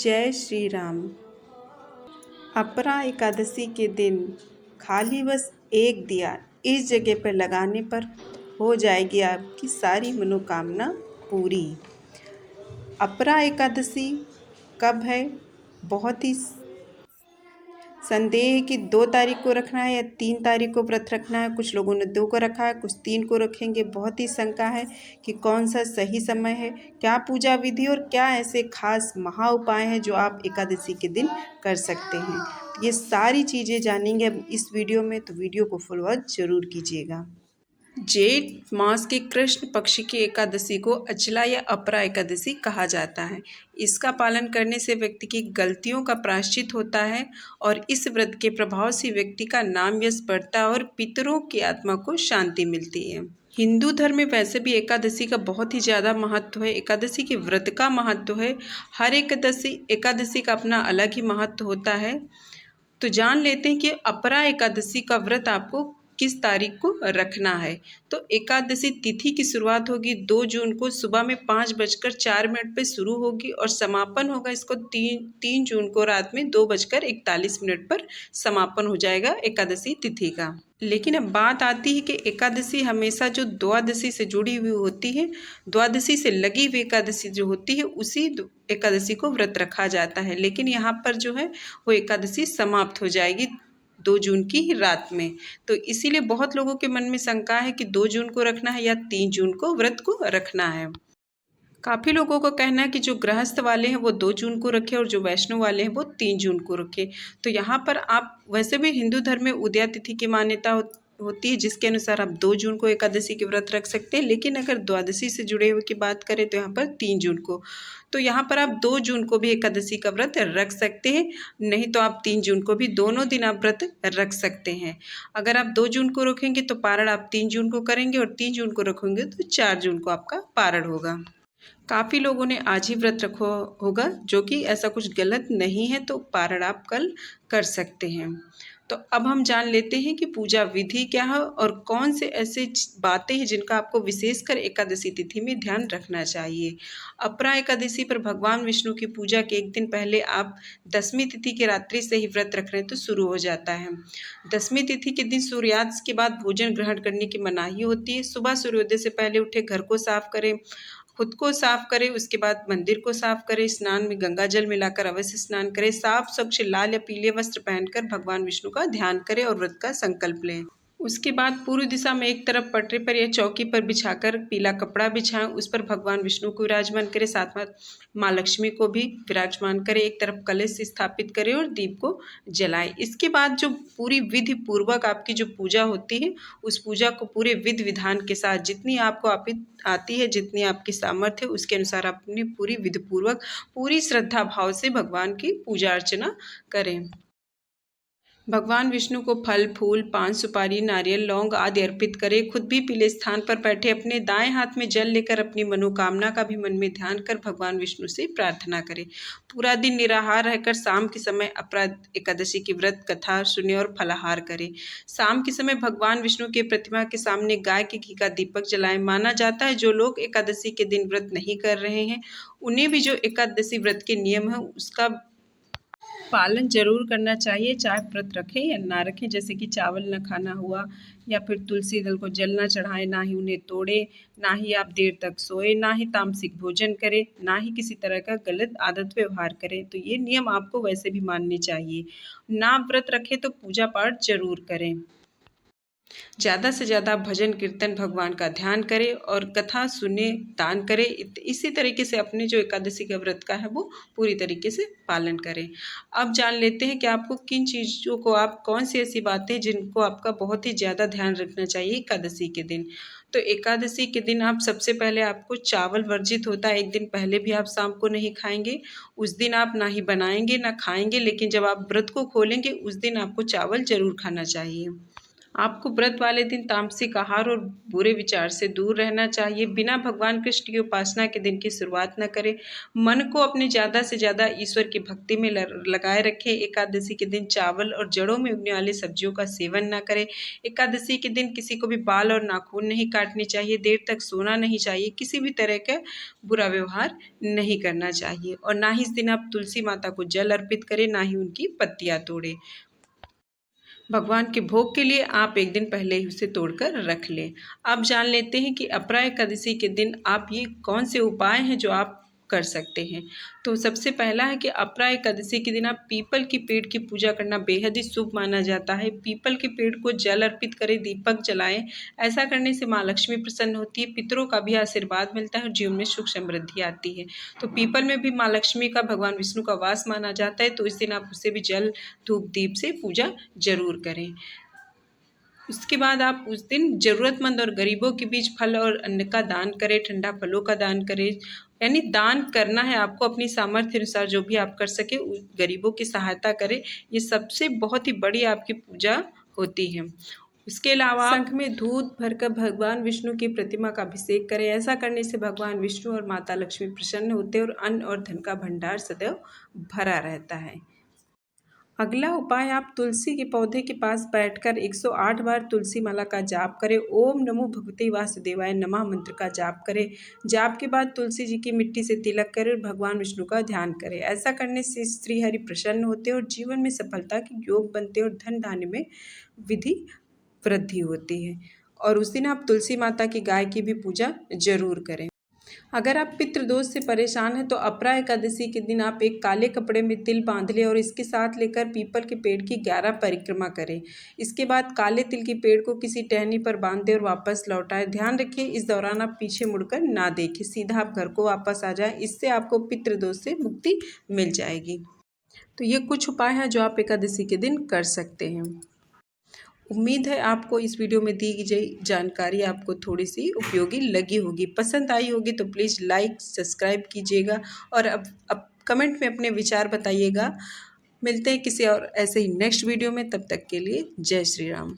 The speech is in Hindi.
जय श्री राम। अपरा एकादशी के दिन खाली बस एक दिया इस जगह पर लगाने पर हो जाएगी आपकी सारी मनोकामना पूरी। अपरा एकादशी कब है? बहुत ही संदेह है कि 2 तारीख को रखना है या 3 तारीख को व्रत रखना है। कुछ लोगों ने 2 को रखा है, कुछ 3 को रखेंगे। बहुत ही शंका है कि कौन सा सही समय है, क्या पूजा विधि और क्या ऐसे खास महा उपाय हैं जो आप एकादशी के दिन कर सकते हैं। ये सारी चीज़ें जानेंगे अब इस वीडियो में, तो वीडियो को फुल वॉच जरूर कीजिएगा। जेठ मास की कृष्ण पक्ष की एकादशी को अचला या अपरा एकादशी कहा जाता है। इसका पालन करने से व्यक्ति की गलतियों का प्रायश्चित होता है और इस व्रत के प्रभाव से व्यक्ति का नाम यश बढ़ता है और पितरों की आत्मा को शांति मिलती है। हिंदू धर्म में वैसे भी एकादशी का बहुत ही ज़्यादा महत्व है। एकादशी के व्रत का महत्व है। हर एकादशी का अपना अलग ही महत्व होता है। तो जान लेते हैं कि अपरा एकादशी का व्रत आपको किस तारीख को रखना है। तो एकादशी तिथि की शुरुआत होगी 2 जून को सुबह में 5:04 पे शुरू होगी और समापन होगा इसको 3 जून को रात में 2:41 पर समापन हो जाएगा एकादशी तिथि का। लेकिन अब बात आती है कि एकादशी हमेशा जो द्वादशी से जुड़ी हुई होती है, द्वादशी से लगी हुई एकादशी जो होती है उसी एकादशी को व्रत रखा जाता है। लेकिन यहाँ पर जो है वो एकादशी समाप्त हो जाएगी 2 जून की ही रात में। तो इसीलिए बहुत लोगों के मन में शंका है कि 2 जून को रखना है या 3 जून को व्रत को रखना है। काफ़ी लोगों को कहना है कि जो गृहस्थ वाले हैं वो 2 जून को रखें और जो वैष्णव वाले हैं वो 3 जून को रखें। तो यहाँ पर आप वैसे भी हिंदू धर्म में उदया तिथि की मान्यता होती है जिसके अनुसार आप 2 जून को एकादशी के व्रत रख सकते हैं। लेकिन अगर द्वादशी से जुड़े हुए की बात करें तो यहाँ पर 3 जून को, तो यहाँ पर आप 2 जून को भी एकादशी का व्रत रख सकते हैं, नहीं तो आप 3 जून को भी, दोनों दिन आप व्रत रख सकते हैं। अगर आप 2 जून को रखेंगे तो पारण आप 3 जून को करेंगे और 3 जून को रखेंगे तो 4 जून को आपका पारण होगा। काफ़ी लोगों ने आज ही व्रत रखा होगा, जो कि ऐसा कुछ गलत नहीं है, तो पारण आप कल कर सकते हैं। तो अब हम जान लेते हैं कि पूजा विधि क्या है और कौन से ऐसे बातें हैं जिनका आपको विशेषकर एकादशी तिथि में ध्यान रखना चाहिए। अपरा एकादशी पर भगवान विष्णु की पूजा के एक दिन पहले आप 10वीं तिथि की रात्रि से ही व्रत रख रहे हैं तो शुरू हो जाता है। 10वीं तिथि के दिन सूर्यास्त के बाद भोजन ग्रहण करने की मनाही होती है। सुबह सूर्योदय से पहले उठे, घर को साफ करें, खुद को साफ करें, उसके बाद मंदिर को साफ करें, स्नान में गंगा जल मिलाकर अवश्य स्नान करें, साफ स्वच्छ लाल या पीले वस्त्र पहनकर भगवान विष्णु का ध्यान करें और व्रत का संकल्प लें। उसके बाद पूर्व दिशा में एक तरफ पटरी पर या चौकी पर बिछाकर पीला कपड़ा बिछाएं, उस पर भगवान विष्णु को विराजमान करें, साथ में माँ लक्ष्मी को भी विराजमान करें, एक तरफ कलश स्थापित करें और दीप को जलाएं। इसके बाद जो पूरी विधि पूर्वक आपकी जो पूजा होती है उस पूजा को पूरे विधि विधान के साथ जितनी आपको आती है, जितनी आपकी सामर्थ्य है उसके अनुसार अपनी पूरी विधि पूर्वक पूरी श्रद्धा भाव से भगवान की पूजा अर्चना करें। भगवान विष्णु को फल फूल, पान सुपारी, नारियल, लौंग आदि अर्पित करें। खुद भी पीले स्थान पर बैठे अपने दाएं हाथ में जल लेकर अपनी मनोकामना का भी मन में ध्यान कर भगवान विष्णु से प्रार्थना करें। पूरा दिन निराहार रहकर शाम के समय अपरा एकादशी की व्रत कथा सुने और फलाहार करें। शाम के समय भगवान विष्णु की प्रतिमा के सामने गाय के घी का दीपक जलाएं। माना जाता है जो लोग एकादशी के दिन व्रत नहीं कर रहे हैं उन्हें भी जो एकादशी व्रत के नियम है उसका पालन जरूर करना चाहिए, चाहे व्रत रखें या ना रखें। जैसे कि चावल न खाना हुआ या फिर तुलसी दल को जल ना चढ़ाएं, ना ही उन्हें तोड़ें, ना ही आप देर तक सोए, ना ही तामसिक भोजन करें, ना ही किसी तरह का गलत आदत व्यवहार करें। तो ये नियम आपको वैसे भी मानने चाहिए। ना व्रत रखें तो पूजा पाठ जरूर करें। ज़्यादा से ज़्यादा भजन कीर्तन भगवान का ध्यान करें और कथा सुने, दान करें। इसी तरीके से अपने जो एकादशी का व्रत का है वो पूरी तरीके से पालन करें। अब जान लेते हैं कि आपको किन चीज़ों को, आप कौन सी ऐसी बातें जिनको आपका बहुत ही ज़्यादा ध्यान रखना चाहिए एकादशी के दिन। तो एकादशी के दिन आप सबसे पहले आपको चावल वर्जित होता है, एक दिन पहले भी आप शाम को नहीं खाएंगे। उस दिन आप ना ही बनाएंगे ना खाएंगे, लेकिन जब आप व्रत को खोलेंगे उस दिन आपको चावल जरूर खाना चाहिए। आपको व्रत वाले दिन तामसिक आहार और बुरे विचार से दूर रहना चाहिए। बिना भगवान कृष्ण की उपासना के दिन की शुरुआत न करें। मन को अपने ज़्यादा से ज़्यादा ईश्वर की भक्ति में लगाए रखें। एकादशी के दिन चावल और जड़ों में उगने वाली सब्जियों का सेवन न करें। एकादशी के दिन किसी को भी बाल और नाखून नहीं काटने चाहिए। देर तक सोना नहीं चाहिए। किसी भी तरह का बुरा व्यवहार नहीं करना चाहिए और ना ही इस दिन आप तुलसी माता को जल अर्पित करें, ना ही उनकी पत्तियां तोड़ें। भगवान के भोग के लिए आप एक दिन पहले ही उसे तोड़कर रख लें। अब जान लेते हैं कि अपरा एकादशी के दिन आप ये कौन से उपाय हैं जो आप कर सकते हैं। तो सबसे पहला है कि अपरा एकादशी के दिन आप पीपल के पेड़ की पूजा करना बेहद ही शुभ माना जाता है। पीपल के पेड़ को जल अर्पित करें, दीपक जलाएं। ऐसा करने से माँ लक्ष्मी प्रसन्न होती है, पितरों का भी आशीर्वाद मिलता है और जीवन में सुख समृद्धि आती है। तो पीपल में भी माँ लक्ष्मी का, भगवान विष्णु का वास माना जाता है, तो इस दिन आप उससे भी जल धूप दीप से पूजा जरूर करें। उसके बाद आप उस दिन ज़रूरतमंद और गरीबों के बीच फल और अन्न का दान करें, ठंडा फलों का दान करें। यानी दान करना है आपको अपनी सामर्थ्य अनुसार, जो भी आप कर सके गरीबों की सहायता करें। ये सबसे बहुत ही बड़ी आपकी पूजा होती है। उसके अलावा शंख में दूध भरकर भगवान विष्णु की प्रतिमा का अभिषेक करें। ऐसा करने से भगवान विष्णु और माता लक्ष्मी प्रसन्न होते हैं और अन्न और धन का भंडार सदैव भरा रहता है। अगला उपाय, आप तुलसी के पौधे के पास बैठकर 108 बार तुलसी माला का जाप करें। ओम नमो भगवते वासुदेवाय नमः मंत्र का जाप करें। जाप के बाद तुलसी जी की मिट्टी से तिलक करें और भगवान विष्णु का ध्यान करें। ऐसा करने से श्री हरि प्रसन्न होते हैं और जीवन में सफलता के योग बनते हैं और धन धान्य में विधि वृद्धि होती है। और उस दिन आप तुलसी माता की गाय की भी पूजा जरूर करें। अगर आप पितृदोष से परेशान हैं तो अपरा एकादशी के दिन आप एक काले कपड़े में तिल बांध लें और इसके साथ लेकर पीपल के पेड़ की 11 परिक्रमा करें। इसके बाद काले तिल के पेड़ को किसी टहनी पर बांध दें और वापस लौटाएं। ध्यान रखिए, इस दौरान आप पीछे मुड़कर ना देखें, सीधा आप घर को वापस आ जाएं। इससे आपको पितृदोष से मुक्ति मिल जाएगी। तो ये कुछ उपाय हैं जो आप एकादशी के दिन कर सकते हैं। उम्मीद है आपको इस वीडियो में दी गई जानकारी आपको थोड़ी सी उपयोगी लगी होगी। पसंद आई होगी तो प्लीज़ लाइक सब्सक्राइब कीजिएगा और अब कमेंट में अपने विचार बताइएगा। मिलते हैं किसी और ऐसे ही नेक्स्ट वीडियो में, तब तक के लिए जय श्री राम।